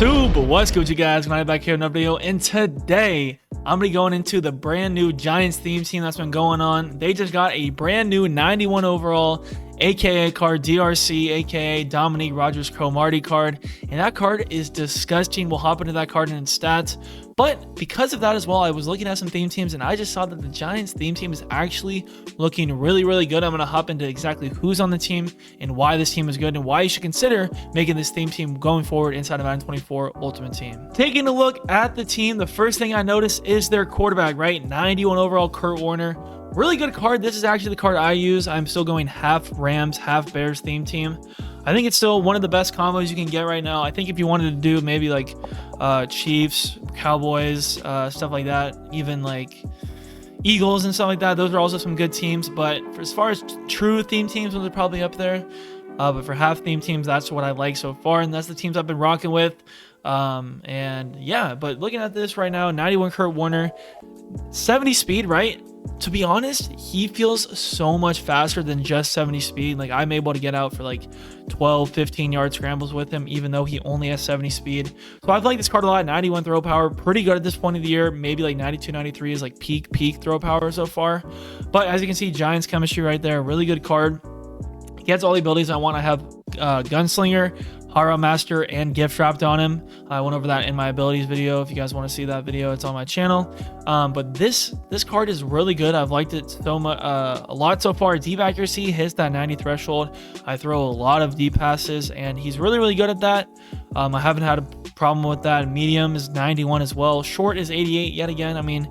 YouTube, what's good you guys? Gniady back here in another video, and today I'm gonna be going into the brand new Giants theme team that's been going on. They just got a brand new 91 overall aka card, DRC aka Dominique Rogers Cromartie card, and that card is disgusting. We'll hop into that card and its stats. But because of that as well, I was looking at some theme teams and I just saw that the Giants theme team is actually looking really good. I'm going to hop into exactly who's on the team and why this team is good and why you should consider making this theme team going forward inside of Madden 24 Ultimate Team. Taking a look at the team, the first thing I noticed is their quarterback, right? 91 overall Kurt Warner. Really good card. This is actually the card I use. I'm still going half Rams, half Bears theme team. I think it's still one of the best combos you can get right now. I think if you wanted to do maybe like Chiefs, Cowboys, stuff like that, even like Eagles and stuff like that, those are also some good teams. But for, as far as true theme teams, those are probably up there. But for half theme teams, that's what I like so far, and that's the teams I've been rocking with. And yeah, but looking at this right now, 91 Kurt Warner, 70 speed, right? To be honest, he feels so much faster than just 70 speed. Like, I'm able to get out for like 12, 15 yard scrambles with him, even though he only has 70 speed. So I've liked this card a lot. 91 throw power, pretty good at this point of the year. Maybe like 92, 93 is like peak throw power so far. But as you can see, Giants chemistry right there, really good card. He gets all the abilities I want. I have Gunslinger, Haro Master, and Gift Wrapped on him. I went over that in my abilities video. If you guys want to see that video, it's on my channel. But this card is really good. I've liked it so much, a lot so far. Deep accuracy hits that 90 threshold. I throw a lot of deep passes, and he's really good at that. I haven't had a problem with that. Medium is 91 as well. Short is 88 yet again. I mean,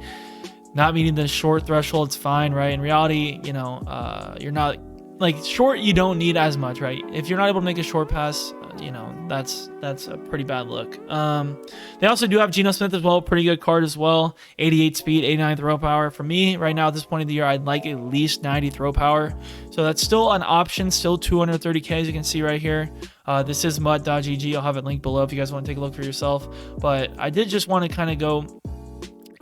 not meeting the short threshold, it's fine, right? In reality, you know, you're not like short, you don't need as much, right? If you're not able to make a short pass, you know, that's a pretty bad look. They also do have Geno Smith as well, pretty good card as well. 88 speed, 89 throw power. For me right now at this point of the year, I'd like at least 90 throw power, so that's still an option. Still 230k, as you can see right here. This is mud.gg. I'll have it linked below if you guys want to take a look for yourself, but I did just want to kind of go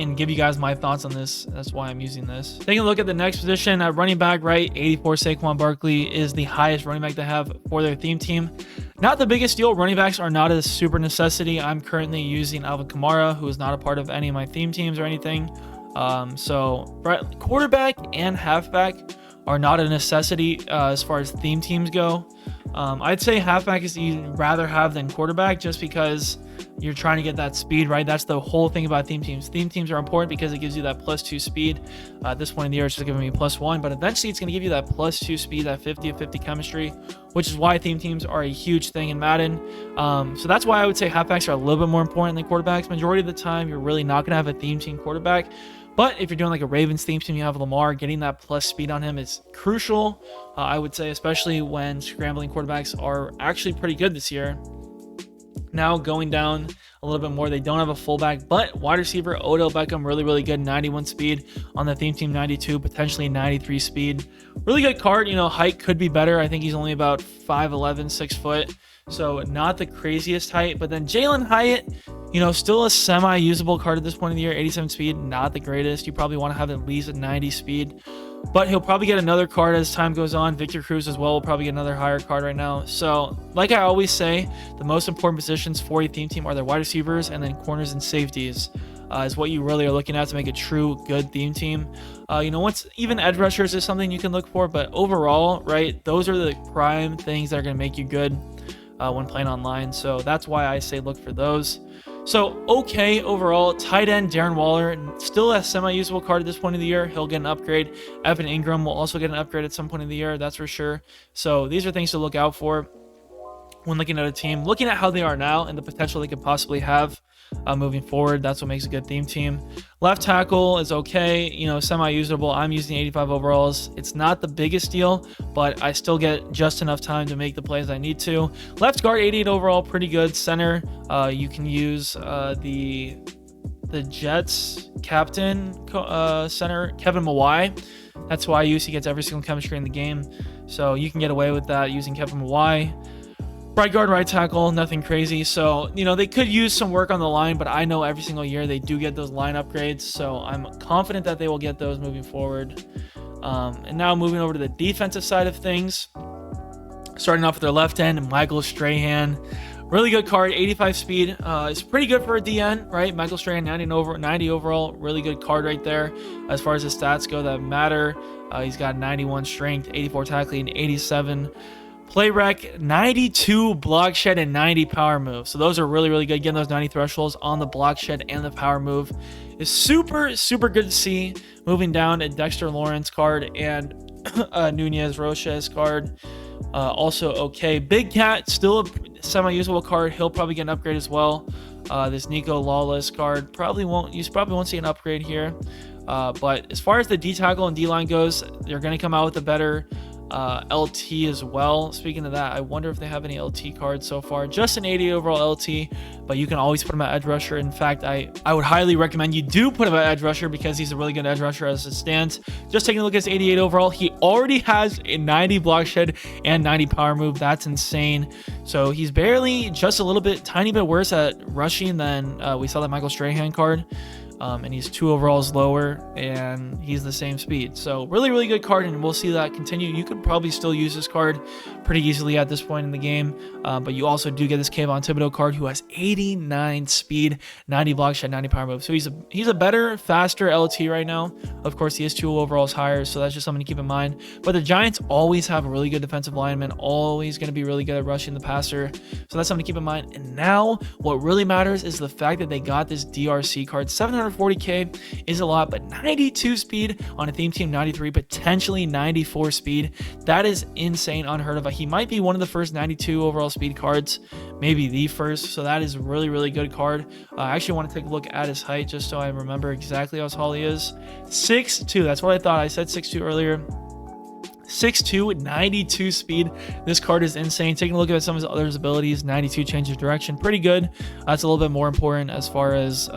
and give you guys my thoughts on this. That's why I'm using this. Taking a look at the next position at running back, right? 84 Saquon Barkley is the highest running back they have for their theme team. Not the biggest deal. Running backs are not a super necessity. I'm currently using Alvin Kamara, who is not a part of any of my theme teams or anything. So right, quarterback and halfback are not a necessity as far as theme teams go. I'd say halfback is you'd rather have than quarterback, just because you're trying to get that speed, right? That's the whole thing about theme teams. Theme teams are important because it gives you that +2 speed. At this point in the year, it's just giving me +1, but eventually it's going to give you that +2 speed, that 50-50 chemistry, which is why theme teams are a huge thing in Madden. So that's why I would say halfbacks are a little bit more important than quarterbacks. Majority of the time, you're really not going to have a theme team quarterback. But if you're doing like a Ravens theme team, you have Lamar, getting that plus speed on him is crucial, I would say, especially when scrambling quarterbacks are actually pretty good this year. Now going down a little bit more, they don't have a fullback, but wide receiver Odell Beckham, really good, 91 speed on the theme team, 92, potentially 93 speed. Really good card. You know, height could be better. I think he's only about 5'11", 6 foot, so not the craziest height. But then Jalen Hyatt, you know, still a semi-usable card at this point of the year, 87 speed, not the greatest. You probably want to have at least a 90 speed, but he'll probably get another card as time goes on. Victor Cruz as well will probably get another higher card right now. So like I always say, the most important positions for a theme team are their wide receivers, and then corners and safeties is what you really are looking at to make a true good theme team. You know, once even edge rushers is something you can look for, but overall, right, those are the prime things that are going to make you good when playing online. So that's why I say look for those. So, okay, overall, tight end Darren Waller, still a semi-usable card at this point of the year. He'll get an upgrade. Evan Ingram will also get an upgrade at some point in the year, that's for sure. So these are things to look out for when looking at a team, looking at how they are now and the potential they could possibly have moving forward. That's what makes a good theme team. Left tackle is okay, you know, semi-usable. I'm using 85 overalls. It's not the biggest deal, but I still get just enough time to make the plays I need to. Left guard, 88 overall, pretty good. Center, you can use the Jets captain center, Kevin Mawai. That's who I use. He gets every single chemistry in the game, so you can get away with that using Kevin Mawai. Right guard, right tackle, nothing crazy. So, you know, they could use some work on the line, but I know every single year they do get those line upgrades, so I'm confident that they will get those moving forward. And now moving over to the defensive side of things, starting off with their left end, Michael Strahan. Really good card, 85 speed. It's pretty good for a DN, right? Michael Strahan, 90 overall. Really good card right there. As far as his stats go that matter, he's got 91 strength, 84 tackling, 87 play rec, 92 block shed, and 90 power move. So those are really, really good. Getting those 90 thresholds on the block shed and the power move is super, super good to see. Moving down a Dexter Lawrence card and Nunez Roches card. Also okay. Big Cat, still a semi-usable card. He'll probably get an upgrade as well. This Nico Lawless card probably won't see an upgrade here. But as far as the D tackle and D line goes, they're going to come out with a better LT as well. Speaking of that, I wonder if they have any LT cards so far. Just an 80 overall LT, but you can always put him at edge rusher. In fact, I would highly recommend you do put him at edge rusher because he's a really good edge rusher as it stands. Just taking a look at his 88 overall, he already has a 90 block shed and 90 power move. That's insane. So he's barely just a little bit, tiny bit worse at rushing than we saw that Michael Strahan card. And he's 2 overalls lower, and he's the same speed. So really, really good card, and we'll see that continue. You could probably still use this card pretty easily at this point in the game, but you also do get this Kayvon Thibodeau card, who has 89 speed, 90 block shed, 90 power move. So he's a better, faster LT right now. Of course, he is 2 overalls higher, so that's just something to keep in mind. But the Giants always have a really good defensive lineman, always going to be really good at rushing the passer. So that's something to keep in mind. And now, what really matters is the fact that they got this DRC card. 740K is a lot, but 92 speed on a theme team, 93, potentially 94 speed. That is insane, unheard of. He might be one of the first 92 overall speed cards, maybe the first. So that is really, really good card. I actually want to take a look at his height just so I remember exactly how tall he is. 6'2", that's what I thought. I said 6'2" earlier. 6'2", 92 speed. This card is insane. Taking a look at some of his other abilities, 92 change of direction, pretty good. That's a little bit more important as far as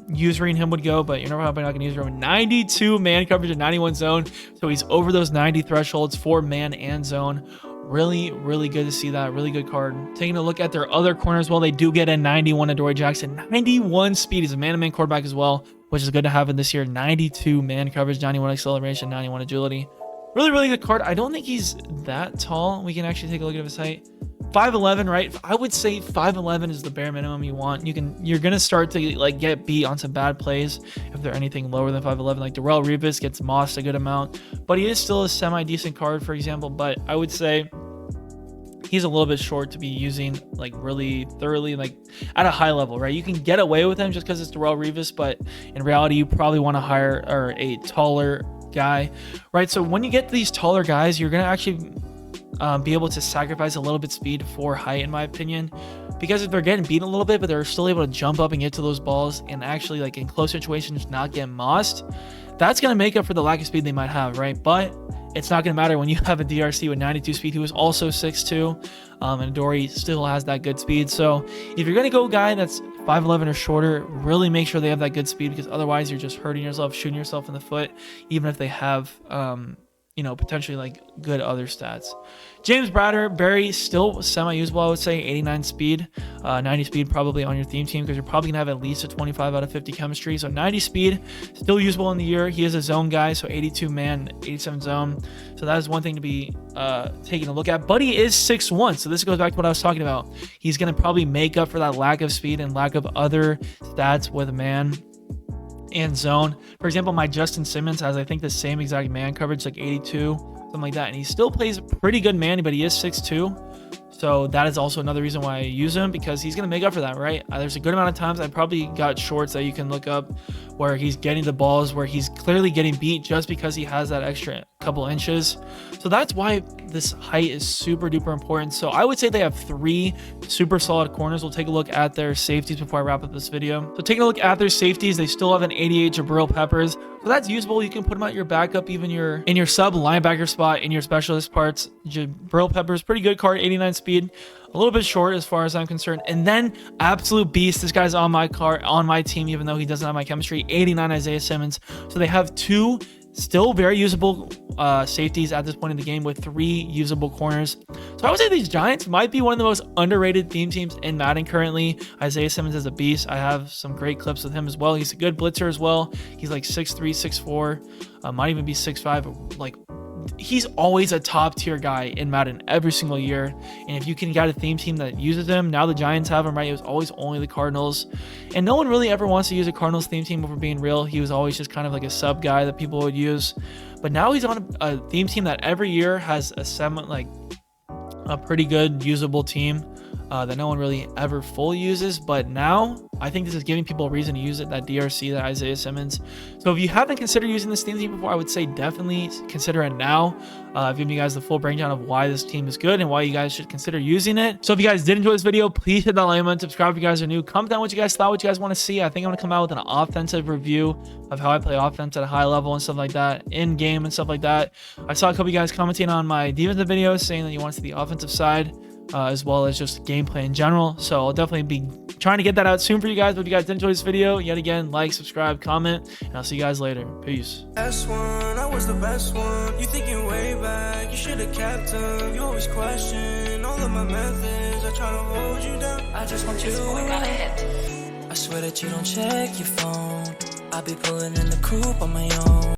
using him would go, but you're probably not going to use him. 92 man coverage and 91 zone, so he's over those 90 thresholds for man and zone. Really, really good to see that. Really good card. Taking a look at their other corners, well, they do get a 91 Adoree Jackson, 91 speed. He's a man-to-man quarterback as well, which is good to have in this year. 92 man coverage, 91 acceleration, 91 agility. Really, really good card. I don't think he's that tall. We can actually take a look at his height. 5'11", right? I would say 5'11" is the bare minimum you want. You're gonna start to like get beat on some bad plays if they're anything lower than 5'11". Like Darrelle Revis gets mossed a good amount, but he is still a semi-decent card, for example. But I would say he's a little bit short to be using like really thoroughly, like at a high level, right? You can get away with him just because it's Darrelle Revis, but in reality, you probably want to hire a taller guy, right? So when you get these taller guys, you're gonna actually be able to sacrifice a little bit speed for height, in my opinion, because if they're getting beaten a little bit but they're still able to jump up and get to those balls and actually like in close situations not get mossed, that's going to make up for the lack of speed they might have, right? But it's not going to matter when you have a DRC with 92 speed who is also 6'2", and Adoree still has that good speed. So if you're going to go a guy that's 5'11" or shorter, really make sure they have that good speed, because otherwise you're just hurting yourself, shooting yourself in the foot, even if they have potentially like good other stats. James Bradbury, still semi-usable, I would say. 89 speed, 90 speed probably on your theme team, because you're probably gonna have at least a 25 out of 50 chemistry. So 90 speed, still usable in the year. He is a zone guy, so 82 man, 87 zone. So that is one thing to be taking a look at. But he is 6'1", so this goes back to what I was talking about. He's gonna probably make up for that lack of speed and lack of other stats with man and zone. For example, my Justin Simmons has, I think, the same exact man coverage, like 82, something like that, and he still plays pretty good man, but he is 6'2". So that is also another reason why I use him, because he's going to make up for that, right? There's a good amount of times I probably got shorts that you can look up where he's getting the balls, where he's clearly getting beat just because he has that extra couple inches. So that's why this height is super duper important. So I would say they have 3 super solid corners. We'll take a look at their safeties before I wrap up this video. So taking a look at their safeties, they still have an 88 Jabril Peppers. So that's usable. You can put him at your backup, even in your sub linebacker spot, in your specialist parts. Jabril Peppers, pretty good card, 89 speed. A little bit short as far as I'm concerned. And then absolute beast. This guy's on my team, even though he doesn't have my chemistry. 89 Isaiah Simmons. So they have 2 still very usable safeties at this point in the game with 3 usable corners. So I would say these Giants might be one of the most underrated theme teams in Madden currently. Isaiah Simmons is a beast. I have some great clips with him as well. He's a good blitzer as well. He's like 6'3", 6'4", might even be 6'5", like he's always a top tier guy in Madden every single year. And if you can get a theme team that uses him, now the Giants have him, right? It was always only the Cardinals, and no one really ever wants to use a Cardinals theme team. If we're being real, he was always just kind of like a sub guy that people would use. But now he's on a theme team that every year has a pretty good usable team that no one really ever fully uses. But now I think this is giving people a reason to use it, that DRC, that Isaiah Simmons. So if you haven't considered using this theme before, I would say definitely consider it now. I've given you guys the full breakdown of why this team is good and why you guys should consider using it. So if you guys did enjoy this video, please hit that like button, subscribe if you guys are new, comment down what you guys thought, what you guys want to see. I think I'm gonna come out with an offensive review of how I play offense at a high level and stuff like that, in game and stuff like that. I saw a couple of you guys commenting on my defensive videos saying that you want to see the offensive side, as well as just gameplay in general. So I'll definitely be trying to get that out soon for you guys. But if you guys did enjoy this video, yet again, like, subscribe, comment, and I'll see you guys later. Peace. S1, I was the best one. You thinking way back, you should have kept him. You always question all of my methods. I try to hold you down. I just want you. Got a hit. I swear that you don't check your phone. I be pulling in the coupe on my own.